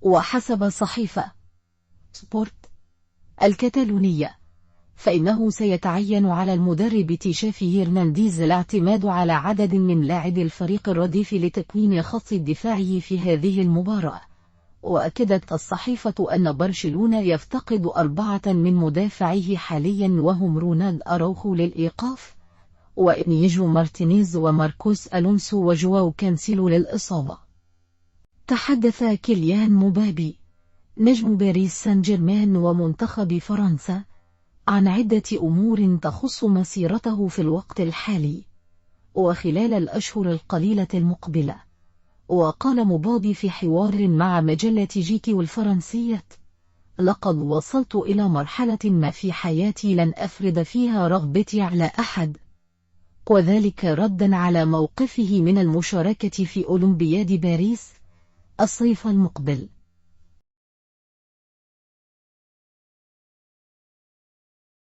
وحسب صحيفة سبورت الكتالونية، فإنه سيتعين على المدرب تشافي هرنانديز الاعتماد على عدد من لاعبي الفريق الرديف لتكوين خط الدفاع في هذه المباراة. وأكدت الصحيفة أن برشلونة يفتقد 4 من مدافعيه حاليا، وهم رونالد أروخو للإيقاف، وإنيجو مارتينيز وماركوس ألونسو وجواو كانسيلو للإصابة. تحدث كيليان مبابي نجم باريس سان جيرمان ومنتخب فرنسا عن عدة أمور تخص مسيرته في الوقت الحالي وخلال الأشهر القليلة المقبلة. وقال مبابي في حوار مع مجلة جيكي الفرنسية: لقد وصلت إلى مرحلة ما في حياتي لن أفرض فيها رغبتي على أحد، وذلك ردا على موقفه من المشاركة في أولمبياد باريس الصيف المقبل.